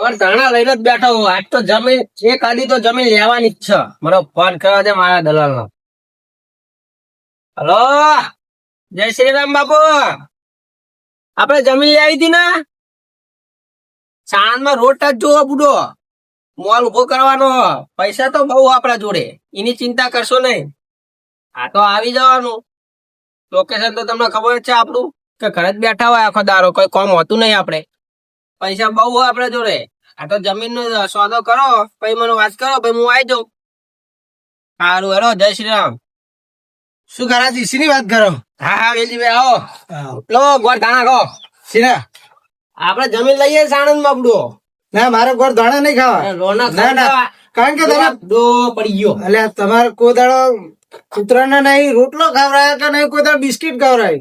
ગોળ ધાણા લઈને જ બેઠો હું. આજ તો જમીન એક આદી તો જમીન લેવાની જ છે. મારો ફોન કરવા દે મારા દલાલ નો. હલો, જય શ્રી રામ બાપુ. આપડે જમીન લઈ આવી હતી ને, સાણંદ માં રોડ ટચ જોવો બુડો. મોલ ઉભો કરવાનો. પૈસા તો બહુ આપડા જોડે, એની ચિંતા કરશો નહીં. આ તો આવી જવાનું. લોકેશન તો તમને ખબર જ છે આપણું, કે ઘરે જ બેઠા હોય આખો દારો, કોઈ કામ હોતું નહીં આપડે. પૈસા બહુ હોય આપડે જોડે. આ તો જમીન નો સોદો કરો, પછી મને વાત કરો, પછી હું આવી જાઉં. સારું હેરો, જય શ્રી રામ. શું કરા છે? શીની વાત કરો? હા હા, વેલજી આવો. લો ગોળ ધાણા ખો. શીના? આપડે જમીન લઈએ સાણંદ માં બુડો. ના, મારે ગોળ દાણા નહીં ખાવા. લોના ના, ના. કારણ કે તમે ડો પડી ગયો. એટલે તમારે કોઈ દાડો કૂતરાને નહીં રોટલો ખવડાય કે નહીં કોઈ દાડો બિસ્કિટ ખવડાય,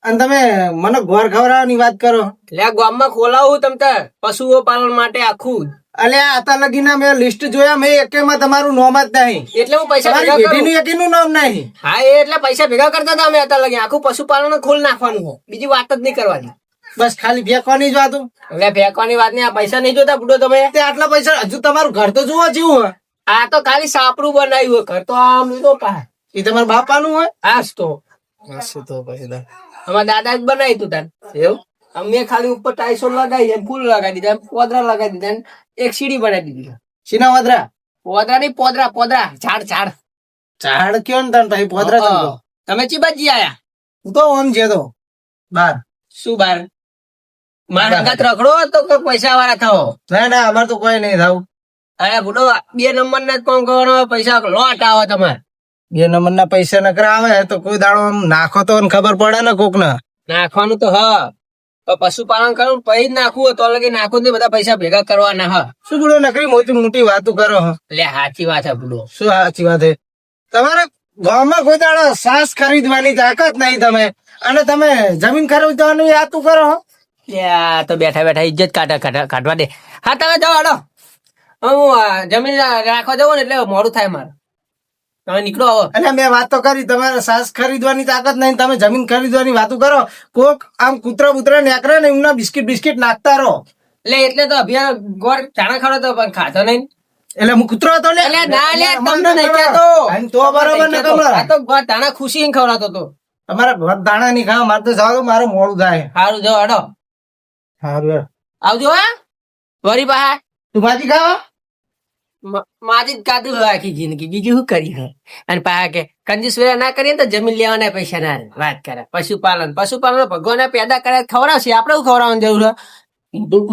અને તમે મને ગોળ ખવડાવવાની વાત કરો. લે ગામમાં ખોલાવું તમ તાર પશુઓ પાલન માટે આખું. અલ્યા આતા લગીના મેં લિસ્ટ જોયા, મેં એકેમાં તમારું નામ જ નહીં. એટલે હું પૈસા તમારી ભેગા કરું. પેઢીનું એકેનું નામ નહીં. હા એ એટલે પૈસા ભેગા કરતા હતા અમે હતા લગી. આખું પશુપાલન ખોલ નાખવાનું હોય, બીજી વાત જ નહીં કરવાની. બસ ખાલી ફેંકવાની જ વાતું. એટલે ફેંકવાની વાત નહીં. આ પૈસા નહીં જોતા બુડો તમે? તે આટલા પૈસા હજુ તમારું ઘર તો જુઓ જેવું હોય. આ તો ખાલી સાપડું બનાવ્યું હોય, ઘર તો આમ લીધો પા. એ તમારા બાપાનું હોય. આજ તો તો પછી અમારા દાદા જ બનાવ્યું તું તાર. એવું અમે ખાલી ઉપર ટાઈસો લગાવી એમ ફૂલ લગાવી દીધા, એમ પોદરા લગાવી દીધા, એમ એક સીડી બનાવી દીધી. શીના વાદરા? પોદરા નહીં, પોદરા પોદરા, ઝાડ ઝાડ. ઝાડ કયો ને તને ભાઈ પોદરા ચંદો. તમે ચીબાજી આયા? હું તો ઓમ છે તો બાર. શું બાર? મારા અંગાત રખડો તો કોઈ પૈસા વાળા થાઓ. ના ના, અમારે તો કોઈ નહીં થાવ. અરે બુડો 2 નંબર ના જ કામ કરવાનો હોય, પૈસા લોટ આવે તમારે. 2 નંબરના પૈસા નકર આવે તો કોઈ દાડો આમ નાખો તો ખબર પડે ને કોક ને. નાખવાનું તો હા, પણ પશુપાલન કરવું પછી જ નાખવું હોય તો લગી નાખવું ને બધા પૈસા ભેગા કરવાના હા. શું બોલો નકરી મોટી મોટી વાતો કરો હો. એટલે સાચી વાત છે બુડો. શું સાચી વાત છે? તમારે ગામમાં કોઈ દાડો સાસ ખરીદવાની તાકાત નહીં તમે, અને તમે જમીન ખરીદવાની વાતું કરો હો. એટલે આ તો બેઠા બેઠા ઇજ્જત કાઢવા દે. હા તમે જાઓ હાલો. હું જમીન રાખવા જવું ને એટલે મોડું થાય મારે. તમે નીકળો આવો. અને મેં વાત તો કરી, તમારે સાસ ખરીદવાની તાકાત નહીં, તમે જમીન ખરીદવાની વાતો કરો. કોક આમ કૂતરા બુતરા નેકરે ને એમના બિસ્કિટ નાખતા રહો. એટલે તો અભિયાન ગોળ ચાણા ખાડો તો પણ ખાતો નહીં. એટલે હું કૂતરો હતો ને. એટલે ના લે, તમને નહીં કહેતો. તો બરોબર ને તમારે. આ તો ગોળ ચાણા ખુશી ખવડાતો હતો. તમારા ઘર દાણા નહીં ખાવા, મારે તો જવા દો, મારે મોડું થાય. સારું જાઓ હાડો. સારું આવજો હા. વરી બહાર તું ભાજી ખાવા? મારી જ કાધું હોય આખી જિંદગી, બીજું શું કરી હોય. અને પાછા કે કંજૂસ વેરા ના કરીએ તો જમીન લેવાના પૈસા ના વાત કરે. પશુપાલન ભગવાને પેદા કર્યા ખવડાવશે, આપણે શું ખવડાવવાની જરૂર છે?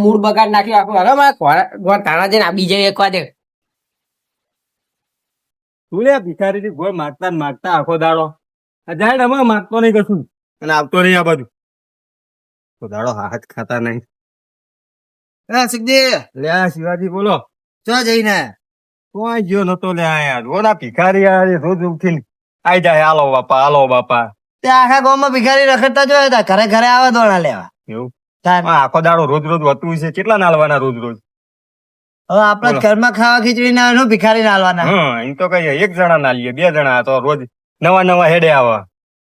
મૂળ બગાડ નાખ્યું આખું. હવે મારે ગોળ તાણા જઈને આ બીજે એક વાર દે. તું લે ભિખારી ગોળ માગતા ને માગતા આખો દાડો જાય અમે માગતો નહીં કશું, અને આવતો નહીં આ બાજુ. તો દાડો હાથ ખાતા નહીં. હા સિદ્ધી, લે આ શિવાજી બોલો. ચો જઈને કોઈ ગયો નતો લે આ યાર. રોના ભિખારી આ રોજ ઉઠીને આઈ જાય, હાલો બાપા હાલો બાપા. તે આખા ગામમાં ભિખારી રખડતા જોયા હતા, ઘરે ઘરે આવે દોણા લેવા. એવું આખો દાડો રોજ રોજ હોતું છે, કેટલા નાલવાના રોજ રોજ? હવે આપણા ઘરમાં ખાવા ખીચડી ના આવે, ભિખારી ના આલવાના. એમ તો કહીએ 1 જણા ના લઈએ, 2 જણા તો રોજ નવા હેડે આવે.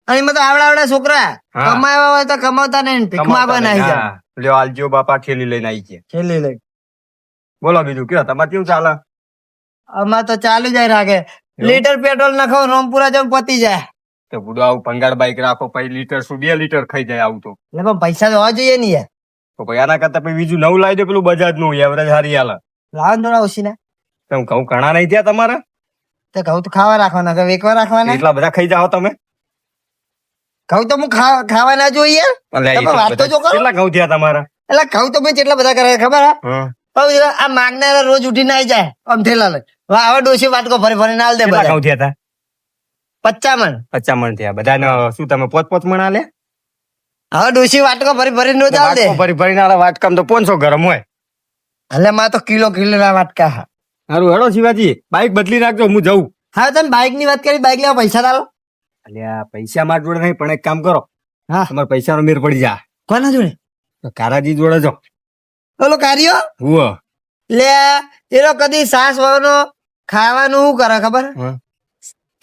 અને એમાં તો આવડા છોકરા કમાવા હોય તો કમાવતા નહીં, ભીખ માંગવા નહીં જાય. લ્યો આલજો બાપા, ખેલી લઈને આવી છે. ખેલી લઈ. બોલો બીજું કયો, તમારે કેવું ચાલે? અમાર તો ચાલુ જાય રાખે. લીટર પેટ્રોલ નાખો, રોમપુરા જવું પતી જાય. તો બુડો આવું ભંગાર બાઈક રાખો, પછી લીટર 2 લીટર ખાઈ જાય આવું તો. એટલે પણ પૈસા તો હોવા જોઈએ ને યાર. તો પછી આના કરતા પછી બીજું નવું લાવી દે, પેલું બજાજ નું એવરેજ હારી હાલે. લાવો ને થોડા ઓછી ના. તમે ઘઉં ઘણા નહીં થયા તમારા? તો ઘઉં તો ખાવા રાખવાના, તો વેકવા રાખવાના. એટલા બધા ખાઈ જાઓ તમે? ઘઉં તો હું ખાવા ના જોઈએ. વાત તો જો કરો. કેટલા ઘઉં થયા તમારા? એટલે ઘઉં તો મેં કેટલા બધા કરે ખબર હે? હા. આ માંગનારા રોજ ઉઠીને આવી જાય આમ થેલા લઈ. હવે ડોસી વાટકો ફરી ફરી ના દે. કેટલા બધા ઘઉં થયા હતા? 50 મણ. 50 મણ થયા. બધાને શું તમે 5-5 મણ આલે? હવે ડોસી વાટકો ફરી ફરી નો ચાલ દે. ફરી ફરીને આલે વાટકામ તો 500 ગરમ હોય. એટલે માં તો કિલો ના વાટકા. સારું હેડો શિવાજી, બાઈક બદલી નાખજો, હું જઉં. હા તમે બાઈક ની વાત કરી, બાઈક લેવા પૈસા ચાલો. અલ્યા પૈસા મારા જોડે નહીં, પણ એક કામ કરો. હા. તમારે પૈસાનો મેર પડી જા. કોના જોડે? તો કારાજી જોડે જો. ઓલો કાર્યો હુઓ. લે એનો કદી સાસ વગરનો ખાવાનું શું કરે ખબર?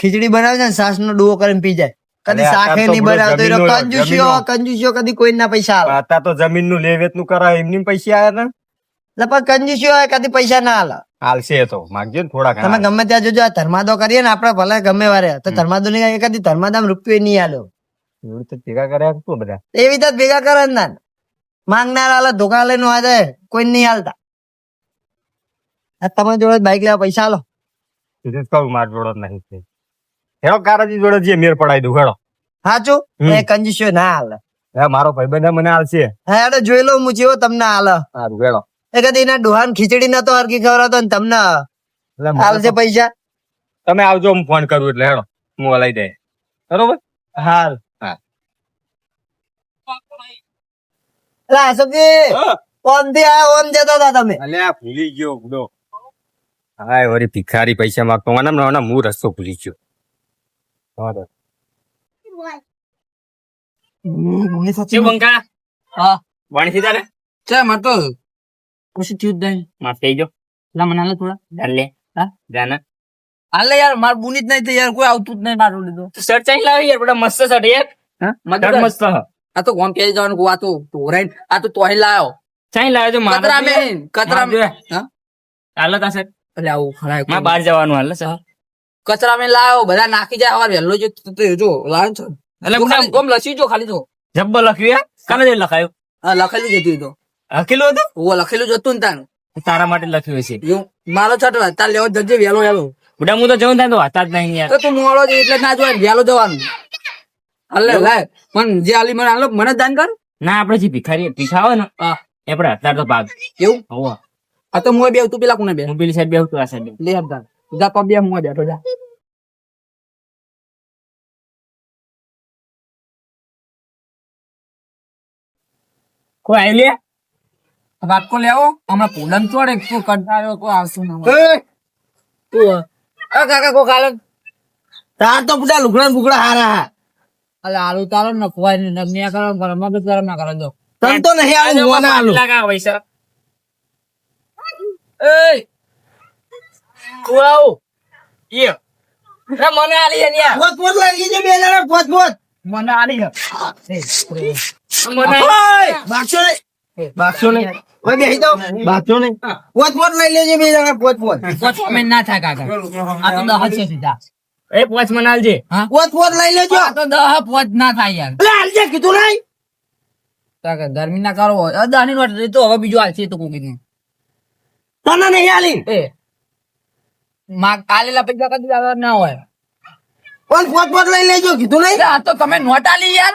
ખીચડી બનાવે છે ને સાસ નો ડુઓ કરીને પી જાય. કદી શાકે નહીં બનાવતો. એનો કંજૂસીઓ કદી કોઈ ના પૈસા આવે. અત્યારે તો જમીન નું લે વેચ નું કરાય, એમની પૈસા આવ્યા એટલે પણ કંજૂસી હોય કદી પૈસા ના હાલે. હાલશે એ તો માગજો ને થોડા તમે ઘણા ગમે ત્યાં જોજો આ ધર્માદો કરીએ ને આપડે ભલે ગમે વારે તો ધર્માદો ની કદી ધર્માદામ રૂપિયો નહીં આલ્યો. એવડું તો ભેગા કર્યા શું બધા એવી રીતે જ ભેગા કરે ને તાન. માંગનાર હાલે ધોકા લઈને વાદે કોઈ નહીં હાલતા. આ તમારી જોડે બાઈક લેવા પૈસા આલો. સીધું જ કહું માર જોડો જ નહીં હેડો કારાજી જોડે જે મેર પડાવી દઉં હેડો સાચું એ કંજૂસી ના હાલે. હે મારો ભાઈબંધ મને હાલશે હા એટલે જોઈ લો હું જેવો તમને હાલે. સારું હેડો એ કદી એના ડોહાન ખીચડી નતો હરકી ખવડાવતો ને તમને એટલે મને હાલશે પૈસા. તમે આવજો હું ફોન કરું એટલે હેડો હું હલાઈ દે બરોબર હાલ હા. એટલે આસુજી ઓમ થી આ ઓમ જતા હતા તમે. અલ્યા ભૂલી ગયો બુડો હાય વળી ભિખારી પૈસા માંગતો મને હું રસ્તો ભૂલી ગયો શું બંકા હા વાણી સીધા ને છે માર તો કશું થયું જ નહીં. માફ થઈ ગયો લા મને હાલે થોડા જાન લે હા? જાન હાલે યાર માર બુની જ નહીં થઈ યાર કોઈ આવતું જ નહીં મારું લીધું. તું શર્ટ ચાઈ લાવી યાર બડા મસ્ત શર્ટ યાર હા શર્ટ મસ્ત હ આ તો કોમ પહેરી જવાનું આ તો તોરાઈ આ તો તોહી લાયો ચાઈ લાવ્યો તો મારો કતરા મેં કતરા માર જોયા. હા હાલો તા શર્ટ એટલે આવું ખરાય માં બહાર જવાનું હાલ સર કચરા મેં લાયો બધા નાખી જાય હવે વહેલો જો જો લાયો છો એટલે જો ખાલી ગોમ લસી જો ખાલી જો જબ્બર લખ્યું યાર કાને જે લખાયું હા લખેલું જ હતું એ તો હકેલું હતું ઓ લખેલું જ હતું ને તાન તારા માટે લખ્યું હશે જો મારો છઠ તાર લેવો જજે વહેલો વહેલો બુડા હું તો જઉં થાય તો હતા જ નહીં યાર તો તું મોડો છે એટલે ના જોવાય વહેલો જવાનું હાલે લાય પણ જે આલી મને હાલો મને જ દાન કર ના આપડે જે ભિખારી પીછા હોય ને હા એ આપડે અત્યારે તો ભાગ એવું હોવા આ તો મોય બે તું પેલા કોને બે હું પેલી સાઈડ બેહું તું આ સાઈડ લે આપતા જા તો બે મોય બેઠો જા કોઈ આવી લે વાત કો લેવો હમણાં પૂનમ ચોડે તું કંટાળ્યો કોઈ આવશું ના તું કાકા કો કાલે તાર તો બધા લુગડા ને બુગડા હારા હા. અલે આલુ તારો ને ખવાય ને મેં કરો કરો મગજ ગરમ ના કરો જો તન તો નહીં આલું મોં ના આલું. લાગા પૈસા એ કુવાઓ યે રે મને આલી હે યાર પોત પોત લાગી છે બે જણા પોત પોત. મને આલી હે મને ઓય બાકસો નહીં બાકસો નહીં ઓય બેહી જાઓ બાકસો નહીં પોત પોત લઈ લેજે બે જણા પોત પોત. પોચ મેં ના થાય કાકા આ તો દહ છે સીધા એ પોચ મને આલજે હા પોત પોત લઈ લેજો. આ તો દહ પોચ ના થાય યાર લે આલજે કીધું નહીં. કાકા ગરમી ના કરો દાની નોટ તો હવે બીજું આલશે તો કોકી નું તને નહીં આલી એ માં કાલેલા પૈસા કદી દાદા ના હોય પણ પોત પોત લઈ લેજો કીધું નહીં. આ તો તમે નોટ આલી યાર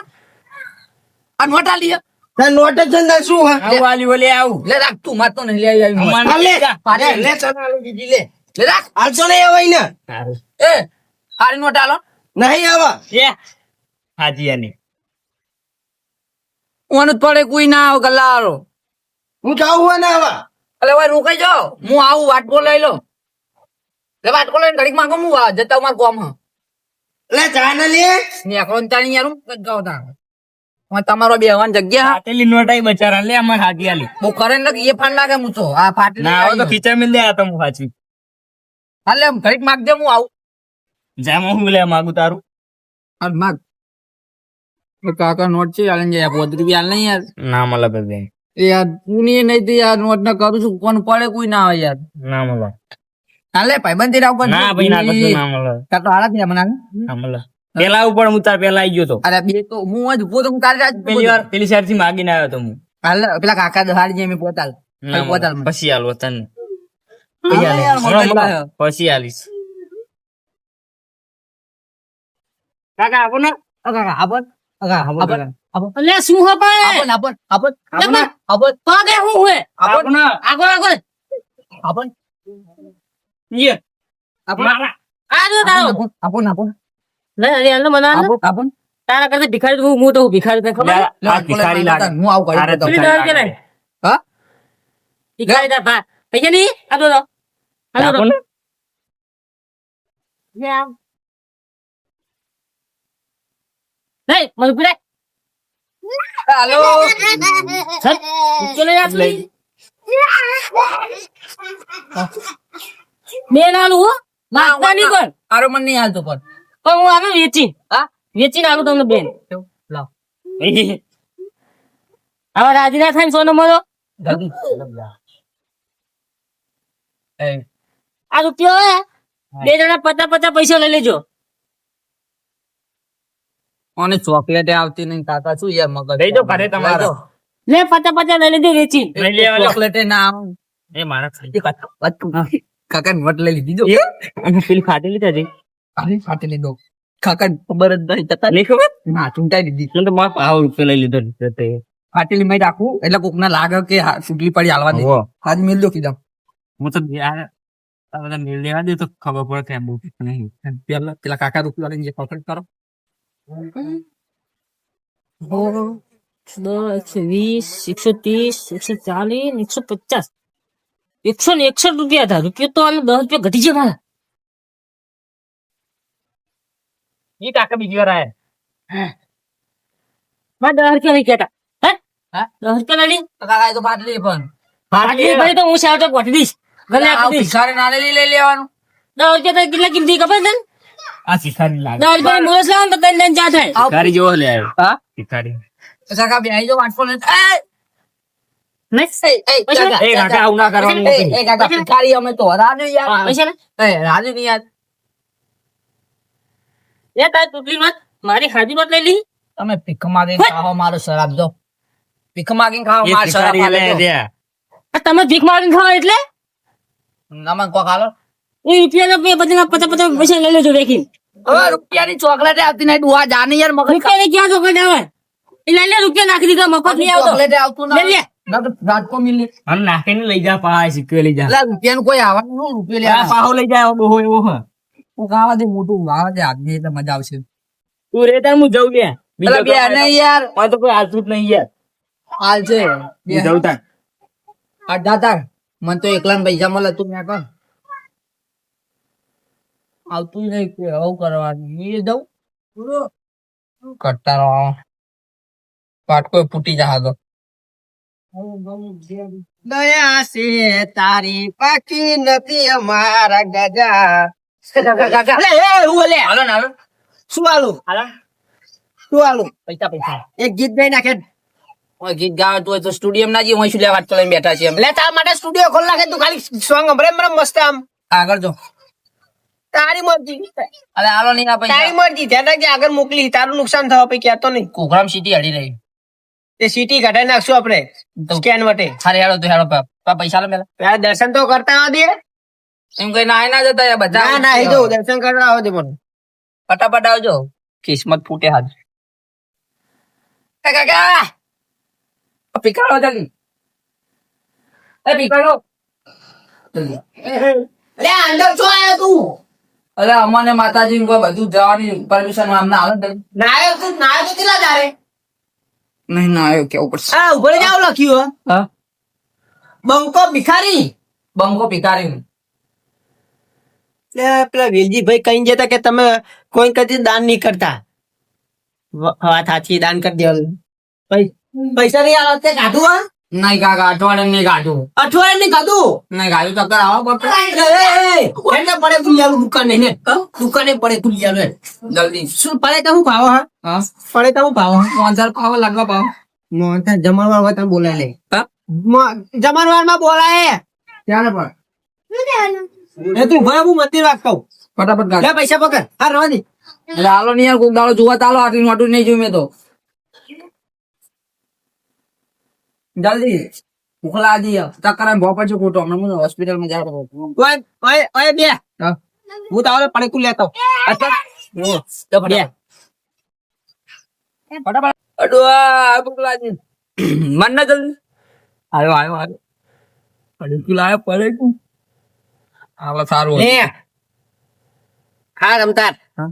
આ નોટ આલી યાર તાર નોટ જ છે ને તાર શું હા આવું આલી ઓલે આવું લે રાખ તું માર તો નહીં લઈ આવી મને હાલ લે પાડે લે તને આલું દીધી લે લે રાખ આલશો નહીં હવે ને એ હારી નોટ આલો નહીં આવા એ હાજી આની ઓન પડે કોઈ ના આવે ગલ્લા આલો હું જાઉં હોય ને આવા અલે ભાઈ રોકાઈ જાઓ હું આવું વાટકો લઈ લો લે વાટકો લઈને ઘડીક માંગો હું જતા માર કોમ લે ચા ને લે નેકળો ને તાણી યાર હું ગાવ તા હું તમારો બેહવાની જગ્યા આટેલી નોટાઈ બચારા લે અમાર હાજી આલી બહુ કરે ને એ ફાડ નાખે હું તો આ ફાટી ના આવો તો ખીચા મિલ દે આ તો હું પાછી હાલે એમ ઘડીક માગજે હું આવું જામ હું લે માગું તારું હાલ માગ કાકા નોટ છે હાલ જાય 5 રૂપિયા હાલ નહીં યાર ના મળે બે એ યાર તું નહીં તો યાર નોટ ના કરું છું કોણ પડે કોઈ ના આવે યાર ના મળે હાલે ભાઈબંધ થી રાખ ના ભાઈ ના કશું ના મળે કાં તો હાલત ને મને ના મળે પેલા ઉપર હું તાર પેલા આવી ગયો તો અરે બે તો હું જ ઉભો તો હું તારી રાત પેલી વાર પેલી સાઈડ થી માગીને આવ્યો તો હું હાલ પેલા કાકા દહાડી જાય મેં પોતાલ ના પોતાલ મળે. પછી આલો તને યાર પછી આલીશ કાકા આપો ને કાકા આપણ કાકા આપણ આપણ લે શું હપા આપણ આપણ આપણ આપણ પાગે હું હે આપો ને આગળ આગળ આપણ યે આપણ મારા આ જો તારો આપણ આપણ લે અરે મના આપણ આપણ તારા કરતા ભિખારી હું તો ભિખારી તને ખબર આ ભિખારી લાગે હું આવું કરી દઉં પેલી ડર કે નહીં હા ભિખારી તા ભા પૈસા નહીં આ તો આ તો યા નહીં મને પૂરે હાલો સર ચલે યાર લઈ બે નાનું હો માગતા નહીં કર આરો મન નહીં હાલતો પણ પણ હું આવે વેચી હા વેચીને આલું તમને બેન લાવ હવે રાજી ના થાય ને સોનો મળો જલ્દી આ રૂપિયો હે, બે જણા 50 પૈસા લઈ લેજો. અને ચોકલેટ આવતી નહીં કાકા શું યાર મગજ લઈ જાઓ ઘરે તમારા. લે 50 લઈ લેજો વેચી. લઈ લેવા ચોકલેટ ના આમ એ મારા કાકા વટ લઈ લીધી જો પેલી ખાટી લીધા છે. અરે ફાટી લીધો કાકા ખબર જ નહીં તતા નહીં ખબર? ના ચૂંટાઈ દીધી મને તો મારા 5 રૂપિયા લઈ લીધો તે. ફાટેલી મેં રાખું એટલે કોક ના લાગે કે સુટલી પડી હાલવા દે આજ મેલ દો કીધા હું તો યાર આ બધા મેળ લેવા દે તો ખબર પડે કે આ બહુ નહીં. પેલા પેલા કાકા રૂપિયા લઈને જે પકડ કરો 120, 130, 140, 150, 161 રૂપિયા હતા. રૂપિયા તો આને 10 રૂપિયા ઘટી ગયા મારા. ઈ કાકા બીજી વાર આયા. મારા 10 રૂપિયા લઈ ગયા હતા. હે? હા? 10 રૂપિયા લઈ કાકા એ તો ફાટલી પણ ભાઈ તો હું સાવ તો ગોઠવી દઈશ. ગલે આપી દઈશ. ભિખારી ના લઈ લેવાનું 10 રૂપિયા તો કેટલા કિંમતી ખબર છે ને? આ શિકારી લાગે. 10 રૂપિયા મોરસ લાવો ને તો તઈને લઈને જા થાય. શિકારી જેવો લે આવ્યો. હા શિકારી. કાકા બે આઈ જો વાટકો ને નહીં? પૈસા એ કાકા આવું ના કરવાનું. એ કાકા ભિખારી અમે તો રાજુ યાર પૈસા ને? એ રાજુ ની યાર એ તાર ટુકલી મત મારી હાજી મત લઈ લી. તમે ભીખ માગીને ખાઓ મારો શરાબ જો ભીખ માગીને ખાઓ એ મારો શરાબ શિકારી લે આપે દે. આ તમે ભીખ મારીને ખાઓ એટલે નમન કોક હાલો એ રૂપિયા બધાના 50 પૈસા લઈ લેજો વેકીને. હવે રૂપિયાની ચોકલેટ આવતી નહીં ડુઆ જાની યાર મગજ રૂપિયા ની ક્યાં ચોકલેટ આવે? એ લઈ લે રૂપિયા નાખી દીધા મફત નહીં આવતો. ચોકલેટ આવતું લઈ લે. ના તો રાજકો મિલી અને નાખીને લઈ જા પા સિક્યો લઈ જા. એટલે રૂપિયાનું કોઈ આવવાનું નહીં, રૂપિયા આ લેવા પાહો લઈ જાય બહુ એવો હ. હું ખાવા દે મોટું વાવા દે આદમી એટલે મજા આવશે તું રે તાર હું જઉં લે. એટલે બે નહીં યાર મારે તો કોઈ હાલતું જ નહીં યાર. હાલ છે હું જઉં તાર. અડધા તાર મને તો એકલા પૈસા મળે તું મેં કર આવતું જ નહીં કે આવું કરવાનું એ દઉં કરતા રહો પાટકો ફૂટી જા તો દયા છે તારી પાકી નથી અમારા ગજા. લે, એ, હું લે. હાલો ને હાલો શું આલું? શું આલું? પૈસા એક ગીત ગાઈ નાખે. ઓય ગીત ગાવે તું હોય તો સ્ટુડિયમ ના જી હું શું લેવા લઈને બેઠા છીએ લે, તાર માટે સ્ટુડિયો ખોલ નાખે. તું ખાલી સોંગ સંભળે મને મસ્ત આમ. આગળ જો તારી મરજી. અરે હાલો નહીં આ તારી પૈસા મરજી. ધ્યાન રાખજે, આગળ મોકલી. તારું નુકસાન થવા પછી કહેતો નહીં. કોકરામ સિટી હડી રહી એ સીટી કઢાઈ નાખશું આપણે સ્કેન માટે. હારે હેડો તો હેડો પૈસા લો પેલા પેલા દર્શન તો કરતા આવા દે. એમ કઈ ના ના જતા યાર બધા ના ના, એ જો દર્શન કરવા આવો દે મને. ફટાફટ આવજો કિસ્મત ફૂટે હાથ એ કાકા પીકાડો જલ્દી એ પીકાડો જલ્દી લે, અંદર શું આવ્યો તું? અરે અમને માતાજી કોઈ બધું જવાની પરમિશન અમને આવે ને નાયો તું? નાયો તો કેટલા તારે? નહીં ના આવ્યો કેવું પડશે આ ઉપર જ આવું લખ્યું હે. હા બંકો ભિખારી. બંકો પીકારી લે, પેલા વેલજીભાઈ કઈ જતા કે તમે કોઈ કદી દાન નહીં કરતા. વાત સાચી, દાન કરી દેવાનું. પૈસા નહીં આલો તે કાઢું હા? નહીં કાકા અઠવાડિયે નહીં કાઢું અઠવાડિયે નહીં કાઢું. નહીં કાઢું તો આવો એને પડે તુલિયાનું દુકાન નહીં ને. દુકાને પડે તુલિયાનું હે. જલ્દી શું પડે તો હું ભાવ હા? હા પડે તો હું ભાવ હા? 5000 પાવો લાગવા પાવો મોહનથાળ જમણવાર હોય તો બોલાય લે. હા જમણવાર માં બોલાય. ક્યારે પણ એ તું ભાઈ હું મંદિર વાત કહું. ફટાફટ લે, કાઢ પૈસા પકડ. હા, રવા દે. એટલે હાલો નહીં યાર કોક દાડો જોવા ચાલો આટલું મોટું નહીં જોયું મેં તો જલ્દી ભૂખલા આજી ચક્કર આવીને ભોપર છે ખોટો હમણાં હું હોસ્પિટલમાં જાવ ઓય, ઓય, ઓય, બે. હા. હું તાવડે પડેકું લેતો. બે. ફટાફટ અડવા ભૂખલા આજી મન ના જલ્દી આવ્યો આવ્યો આવ્યો પડેકું લાવ્યો પડેકું હાલો સારું લે. હા, રમતાર. હા.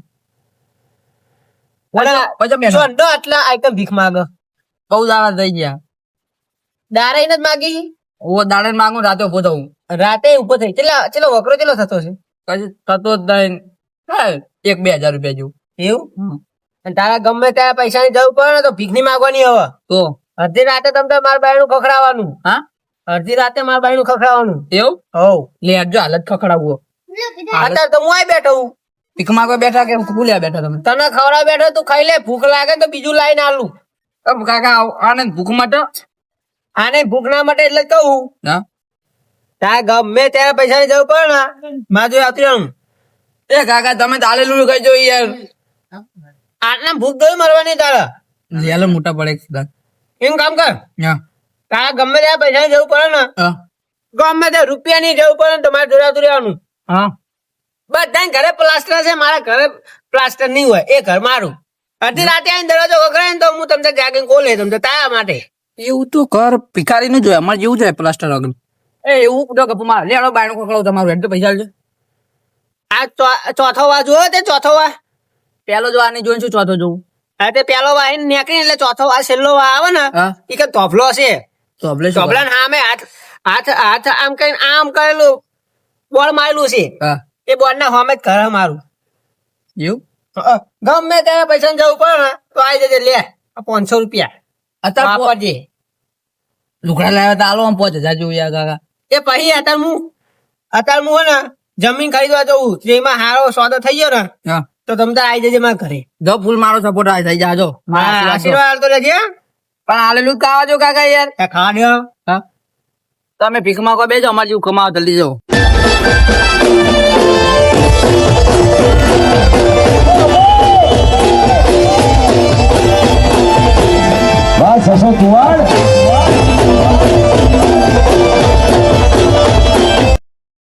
ઓલા પછી સોંડો આટલા આઈટમ ભીખ માંગે. બહુ દાડા થઈ ગયા દારા ઈને જ માગી. ઓ દાડે માંગુ રાતે ઉભો થવું રાતે ઉભો થઈ. ચેલો વકરો ચેલો થતો છે? કશું થતો જ નહીં હા 1-2 હજાર રૂપિયા જેવું એવું? અને તારા ગમે ત્યાં પૈસાની જરૂર પડે ને તો ભીખ ની માંગવાની હવે. તો અડધી રાતે તમે મારા બાયણું ખખડાવવાનું. હા અડધી રાતે મારા બાયણું ખખડાવવાનું. એવું હોવ. લે જો હાલત ખખડાવવો અત્યારે તો હું આય બેઠો હું. ભીખ માંગવા બેઠા કે ભૂલ્યા બેઠા તમે તને ખવડાવ બેઠો, તું ખાઈ લે. ભૂખ લાગે તો બીજું લાઈને આલું. કાકા આને ભૂખ માટે આને ભૂખ ના માટે એટલે જ કહું. હા તારે ગમે ત્યારે પૈસા ની જવું પડે ને મારે જોડે આવતી રહેવાનું. એ કાકા તમે તાલેલું કઈ જો યાર આટલા ભૂખ ગઈ મરવાની તારે. યાર મોટા પડે સીધા. એમ કામ કર, હા તારે ગમે ત્યારે પૈસા ની જવું પડે ને હા ગમે ત્યારે રૂપિયા ની જવું પડે ને તમારે જોડે આવતું રહેવાનું. હા બધા ઘરે પ્લાસ્ટર છે, મારા ઘરે પ્લાસ્ટર નહીં હોય. એ ઘર મારું. અડધી રાતે આવીને દરવાજો વગરાય ને તો હું તમને જાગીને ખોલે તમને તારા માટે. એવું તો ઘર ભિખારી નું જોઈએ અમારે જેવું જોઈએ પ્લાસ્ટર વગર એ એવું તો ગપુ માર લેડો બાયણું ખોખડો તમારું હેડ તો પૈસા લેજો આ ચોથો વા જોયો તે ચોથો વા. પેલો જો આની જોઈને શું ચોથો જોવું હા તે પેલો વા એને નીકળી એટલે ચોથો વા છેલ્લો વા આવે ને હા એ કે તોફલો છે. તો અબલે તોફલા ને સામે હાથ હાથ હાથ આમ કરીને આમ કરેલું બોલ મારેલું છે. હા એ બોલ ના સામે જ ઘર મારું. એવું ગમે ત્યારે પૈસા જવું પડે ને તો આવી જજે લે આ 500 રૂપિયા અત્યારે વાપરજે. લુગડા લાવ્યા તો આલો આમ 5000 જેવું યાર કાકા એ પછી અત્યારે હું હે ને જમીન ખરીદવા જવું જેમાં હારો સોદો થઈ ગયો ને હા તો તમે તાર આવી જજે મારા ઘરે. જો ફૂલ મારો સપોર્ટ આ થઈ જાજો હા, આશીર્વાદ આલતો રહેજે હો. પણ આલેલું ખાવા જો કાકા યાર એ ખાવા દ્યો. હા તમે ભીખ માંગવા બેજો અમારે જેવું કમાવા જલ્દી જાઓ